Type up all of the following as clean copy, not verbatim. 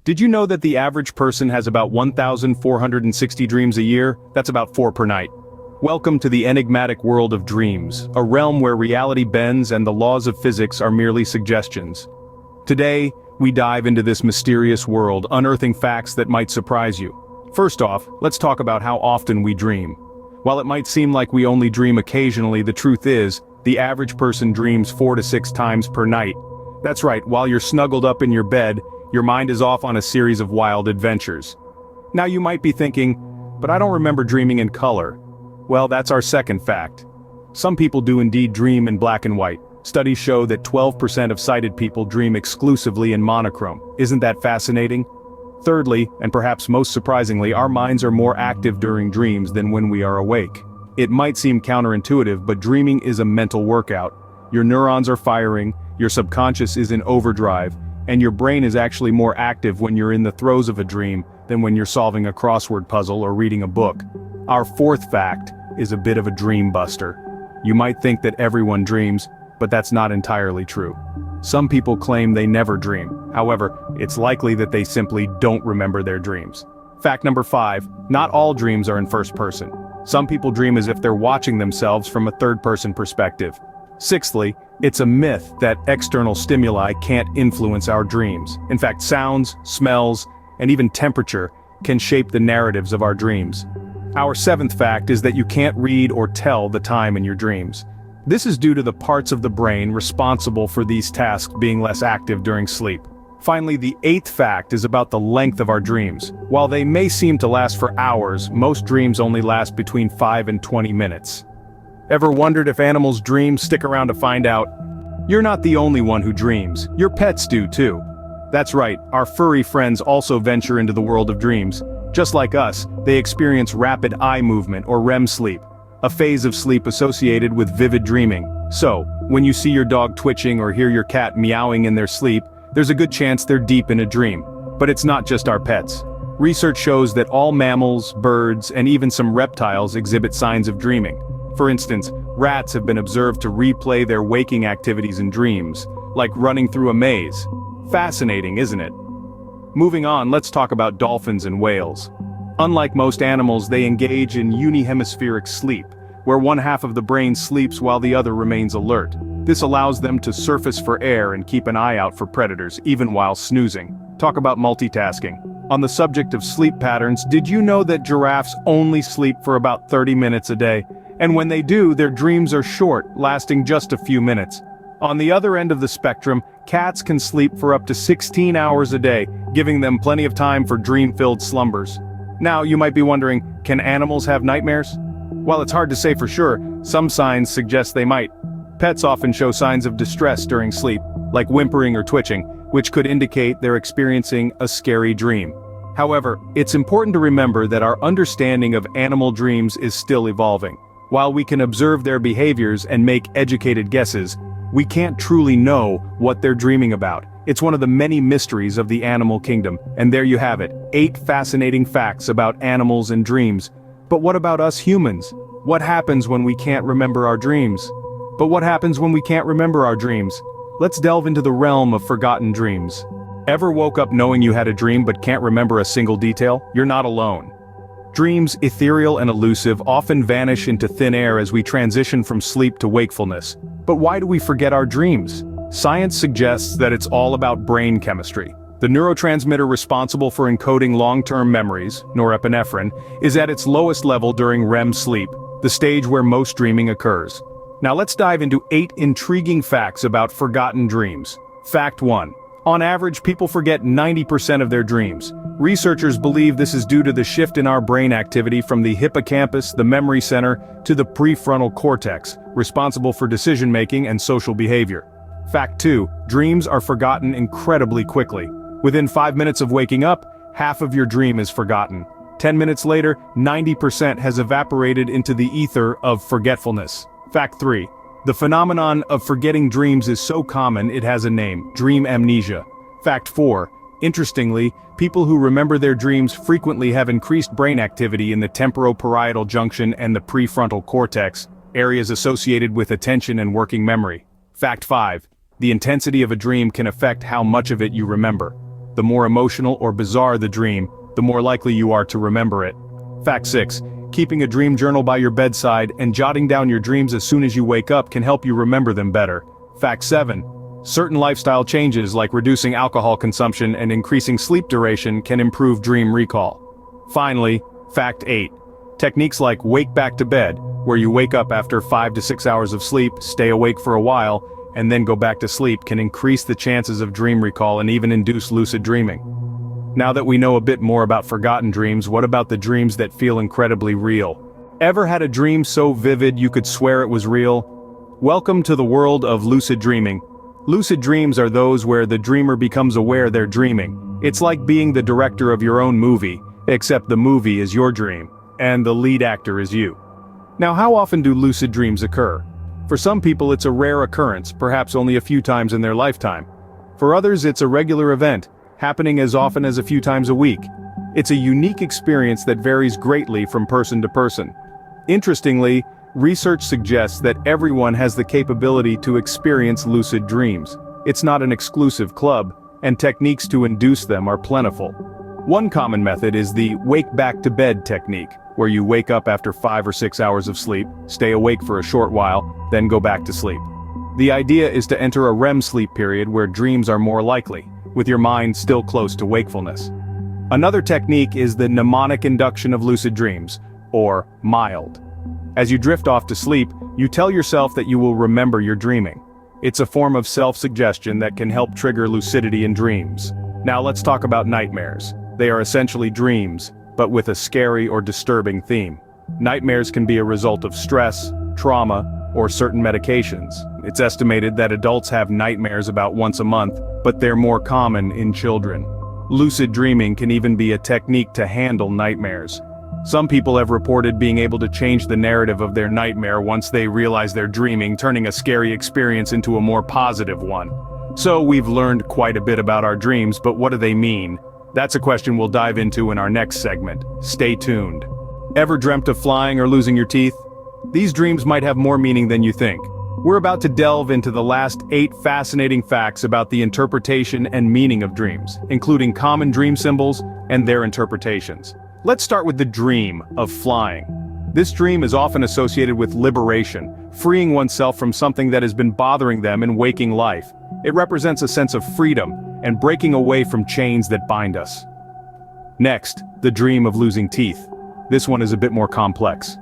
Did you know that the average person has about 1,460 dreams a year? That's about 4 per night. Welcome to the enigmatic world of dreams, a realm where reality bends and the laws of physics are merely suggestions. Today, we dive into this mysterious world, unearthing facts that might surprise you. First off, let's talk about how often we dream. While it might seem like we only dream occasionally, the truth is, the average person dreams 4 to 6 times per night. That's right, while you're snuggled up in your bed, your mind is off on a series of wild adventures. Now you might be thinking, but I don't remember dreaming in color. Well, that's our second fact. Some people do indeed dream in black and white. Studies show that 12% of sighted people dream exclusively in monochrome. Isn't that fascinating? Thirdly, and perhaps most surprisingly, our minds are more active during dreams than when we are awake. It might seem counterintuitive, but dreaming is a mental workout. Your neurons are firing, your subconscious is in overdrive, and your brain is actually more active when you're in the throes of a dream than when you're solving a crossword puzzle or reading a book. Our fourth fact is a bit of a dream buster. You might think that everyone dreams, but that's not entirely true. Some people claim they never dream. However, it's likely that they simply don't remember their dreams. Fact number 5, not all dreams are in first person. Some people dream as if they're watching themselves from a third-person perspective. Sixthly, it's a myth that external stimuli can't influence our dreams. In fact, sounds, smells, and even temperature can shape the narratives of our dreams. Our seventh fact is that you can't read or tell the time in your dreams. This is due to the parts of the brain responsible for these tasks being less active during sleep. Finally, the eighth fact is about the length of our dreams. While they may seem to last for hours, most dreams only last between 5 and 20 minutes. Ever wondered if animals dream? Stick around to find out. You're not the only one who dreams. Your pets do too. That's right, our furry friends also venture into the world of dreams. Just like us, they experience rapid eye movement or REM sleep, a phase of sleep associated with vivid dreaming. So, when you see your dog twitching or hear your cat meowing in their sleep, there's a good chance they're deep in a dream. But it's not just our pets. Research shows that all mammals, birds, and even some reptiles exhibit signs of dreaming. For instance, rats have been observed to replay their waking activities in dreams, like running through a maze. Fascinating, isn't it? Moving on, let's talk about dolphins and whales. Unlike most animals, they engage in unihemispheric sleep, where one half of the brain sleeps while the other remains alert. This allows them to surface for air and keep an eye out for predators, even while snoozing. Talk about multitasking. On the subject of sleep patterns, did you know that giraffes only sleep for about 30 minutes a day? And when they do, their dreams are short, lasting just a few minutes. On the other end of the spectrum, cats can sleep for up to 16 hours a day, giving them plenty of time for dream-filled slumbers. Now, you might be wondering, can animals have nightmares? While it's hard to say for sure, some signs suggest they might. Pets often show signs of distress during sleep, like whimpering or twitching, which could indicate they're experiencing a scary dream. However, it's important to remember that our understanding of animal dreams is still evolving. While we can observe their behaviors and make educated guesses, we can't truly know what they're dreaming about. It's one of the many mysteries of the animal kingdom, and there you have it, 8 fascinating facts about animals and dreams. But what about us humans? What happens when we can't remember our dreams? But what happens when we can't remember our dreams? Let's delve into the realm of forgotten dreams. Ever woke up knowing you had a dream but can't remember a single detail? You're not alone. Dreams, ethereal and elusive, often vanish into thin air as we transition from sleep to wakefulness. But why do we forget our dreams? Science suggests that it's all about brain chemistry. The neurotransmitter responsible for encoding long-term memories, norepinephrine, is at its lowest level during REM sleep, the stage where most dreaming occurs. Now let's dive into 8 intriguing facts about forgotten dreams. Fact 1. On average, people forget 90% of their dreams. Researchers believe this is due to the shift in our brain activity from the hippocampus, the memory center, to the prefrontal cortex, responsible for decision-making and social behavior. Fact 2. Dreams are forgotten incredibly quickly. Within 5 minutes of waking up, half of your dream is forgotten. 10 minutes later, 90% has evaporated into the ether of forgetfulness. Fact 3. The phenomenon of forgetting dreams is so common it has a name: dream amnesia. Fact 4. Interestingly, people who remember their dreams frequently have increased brain activity in the temporoparietal junction and the prefrontal cortex, areas associated with attention and working memory. Fact 5. The intensity of a dream can affect how much of it you remember. The more emotional or bizarre the dream, the more likely you are to remember it. Fact 6. Keeping a dream journal by your bedside and jotting down your dreams as soon as you wake up can help you remember them better. Fact 7. Certain lifestyle changes like reducing alcohol consumption and increasing sleep duration can improve dream recall. Finally, Fact 8. Techniques like wake back to bed, where you wake up after 5 to 6 hours of sleep, stay awake for a while, and then go back to sleep can increase the chances of dream recall and even induce lucid dreaming. Now that we know a bit more about forgotten dreams, what about the dreams that feel incredibly real? Ever had a dream so vivid you could swear it was real? Welcome to the world of lucid dreaming. Lucid dreams are those where the dreamer becomes aware they're dreaming. It's like being the director of your own movie, except the movie is your dream, and the lead actor is you. Now, how often do lucid dreams occur? For some people it's a rare occurrence, perhaps only a few times in their lifetime. For others it's a regular event, happening as often as a few times a week. It's a unique experience that varies greatly from person to person. Interestingly, research suggests that everyone has the capability to experience lucid dreams. It's not an exclusive club, and techniques to induce them are plentiful. One common method is the wake back to bed technique, where you wake up after 5 or 6 hours of sleep, stay awake for a short while, then go back to sleep. The idea is to enter a REM sleep period where dreams are more likely, with your mind still close to wakefulness. Another technique is the mnemonic induction of lucid dreams, or MILD. As you drift off to sleep, you tell yourself that you will remember your dreaming. It's a form of self-suggestion that can help trigger lucidity in dreams. Now let's talk about nightmares. They are essentially dreams, but with a scary or disturbing theme. Nightmares can be a result of stress, trauma, or certain medications. It's estimated that adults have nightmares about once a month, but they're more common in children. Lucid dreaming can even be a technique to handle nightmares. Some people have reported being able to change the narrative of their nightmare once they realize they're dreaming, turning a scary experience into a more positive one. So we've learned quite a bit about our dreams, but what do they mean? That's a question we'll dive into in our next segment. Stay tuned. Ever dreamt of flying or losing your teeth? These dreams might have more meaning than you think. We're about to delve into the last 8 fascinating facts about the interpretation and meaning of dreams, including common dream symbols and their interpretations. Let's start with the dream of flying. This dream is often associated with liberation, freeing oneself from something that has been bothering them in waking life. It represents a sense of freedom and breaking away from chains that bind us. Next, the dream of losing teeth. This one is a bit more complex.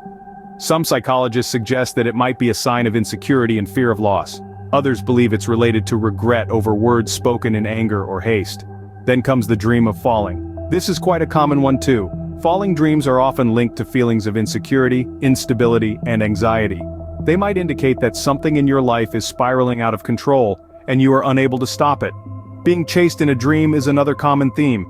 Some psychologists suggest that it might be a sign of insecurity and fear of loss. Others believe it's related to regret over words spoken in anger or haste. Then comes the dream of falling. This is quite a common one too. Falling dreams are often linked to feelings of insecurity, instability, and anxiety. They might indicate that something in your life is spiraling out of control, and you are unable to stop it. Being chased in a dream is another common theme.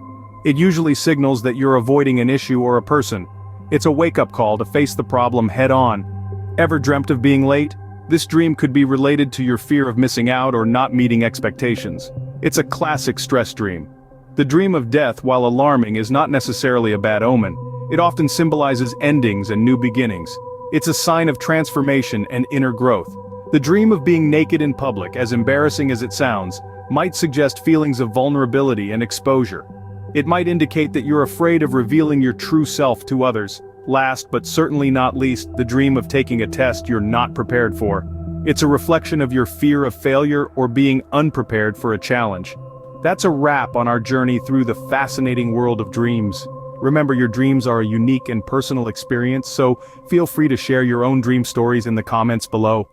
It usually signals that you're avoiding an issue or a person. It's a wake-up call to face the problem head-on. Ever dreamt of being late? This dream could be related to your fear of missing out or not meeting expectations. It's a classic stress dream. The dream of death, while alarming, is not necessarily a bad omen. It often symbolizes endings and new beginnings. It's a sign of transformation and inner growth. The dream of being naked in public, as embarrassing as it sounds, might suggest feelings of vulnerability and exposure. It might indicate that you're afraid of revealing your true self to others. Last but certainly not least, the dream of taking a test you're not prepared for. It's a reflection of your fear of failure or being unprepared for a challenge. That's a wrap on our journey through the fascinating world of dreams. Remember, your dreams are a unique and personal experience, so feel free to share your own dream stories in the comments below.